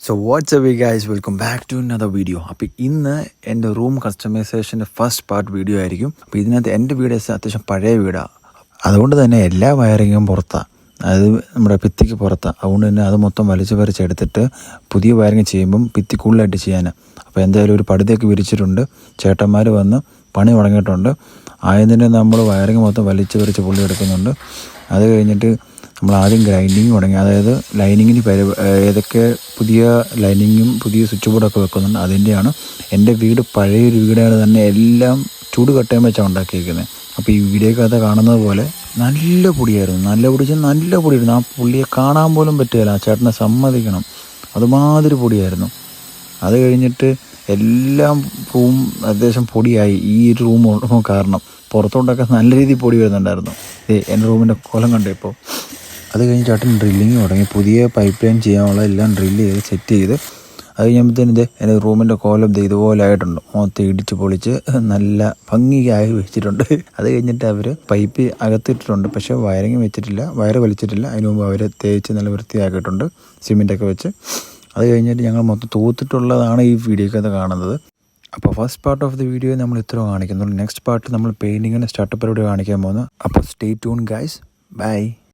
So what's guys, welcome back to another video. അപ്പോൾ ഇന്ന് എൻ്റെ റൂം കസ്റ്റമൈസേഷൻ്റെ ഫസ്റ്റ് പാർട്ട് വീഡിയോ ആയിരിക്കും. അപ്പോൾ ഇതിനകത്ത് എൻ്റെ വീട് അത്യാവശ്യം പഴയ വീടാണ്, അതുകൊണ്ട് തന്നെ എല്ലാ വയറിങ്ങും പുറത്താണ്, അത് നമ്മുടെ ഭിത്തിക്ക് പുറത്താണ്. അതുകൊണ്ട് തന്നെ അത് മൊത്തം വലിച്ചു പറിച്ചെടുത്തിട്ട് പുതിയ വയറിങ് ചെയ്യുമ്പം ഭിത്തി കൂടുതലായിട്ട് ചെയ്യാനാണ്. അപ്പോൾ എന്തായാലും ഒരു പടുതയൊക്കെ വിരിച്ചിട്ടുണ്ട്, ചേട്ടന്മാർ വന്ന് പണി തുടങ്ങിയിട്ടുണ്ട്. ആയതിന് നമ്മൾ വയറിങ് മൊത്തം വലിച്ചു പറിച്ച് പുള്ളി എടുക്കുന്നുണ്ട്. അത് കഴിഞ്ഞിട്ട് നമ്മൾ ആദ്യം ഗ്രൈൻഡിങ് തുടങ്ങി, അതായത് ലൈനിങ്ങിന് ഏതൊക്കെ പുതിയ ലൈനിങ്ങും പുതിയ സ്വിച്ച് ബോർഡൊക്കെ വെക്കുന്നുണ്ട്. അതിൻ്റെയാണ്. എൻ്റെ വീട് പഴയൊരു വീടാണ് തന്നെ, എല്ലാം ചൂട് കട്ടയം വെച്ചാണ് ഉണ്ടാക്കിയിരിക്കുന്നത്. അപ്പോൾ ഈ വീഡിയോക്കകത്ത് കാണുന്നത് പോലെ നല്ല പൊടിയായിരുന്നു, നല്ല പൊടിയായിരുന്നു. ആ പുള്ളിയെ കാണാൻ പോലും പറ്റുകയില്ല, ആ ചേട്ടനെ സമ്മതിക്കണം, അതുമാതിരി പൊടിയായിരുന്നു. അത് കഴിഞ്ഞിട്ട് എല്ലാം റൂം അത്യാവശ്യം പൊടിയായി. ഈ ഒരു റൂം കാരണം പുറത്തോട്ടൊക്കെ നല്ല രീതിയിൽ പൊടി വരുന്നുണ്ടായിരുന്നു. എൻ്റെ റൂമിൻ്റെ കോലം കണ്ടു ഇപ്പോൾ. അത് കഴിഞ്ഞ് ചേട്ടൻ ഡ്രില്ലിങ് തുടങ്ങി, പുതിയ പൈപ്പ് ലൈൻ ചെയ്യാനുള്ള എല്ലാം ഡ്രില്ല് ചെയ്ത് സെറ്റ് ചെയ്ത്. അത് കഴിയുമ്പോഴത്തേനും എൻ്റെ റൂമിൻ്റെ കോലം ഇതുപോലെ ആയിട്ടുണ്ട്, മൊത്തം ഇടിച്ച് പൊളിച്ച് നല്ല ഭംഗിയായി വെച്ചിട്ടുണ്ട്. അത് കഴിഞ്ഞിട്ട് അവർ പൈപ്പ് അകത്തിട്ടിട്ടുണ്ട്, പക്ഷേ വയറിങ് വെച്ചിട്ടില്ല, വയറ് വലിച്ചിട്ടില്ല. അതിന് മുമ്പ് അവർ തേച്ച് നല്ല വൃത്തിയാക്കിയിട്ടുണ്ട് സിമെൻറ്റൊക്കെ വെച്ച്. അത് കഴിഞ്ഞിട്ട് ഞങ്ങൾ മൊത്തം തൂത്തിട്ടുള്ളതാണ് ഈ വീഡിയോക്കകത്ത് കാണുന്നത്. അപ്പോൾ first part of the video നമ്മൾ ഇത്ര കാണിക്കുന്നുള്ളൂ. നെക്സ്റ്റ് പാർട്ട് നമ്മൾ പെയിൻറ്റിങ്ങിൻ്റെ സ്റ്റാർട്ടപ്പ് പരിപാടി കാണിക്കാൻ പോകുന്നു. അപ്പോൾ സ്റ്റേ ട്യൂൺ ഗൈസ്, ബൈ.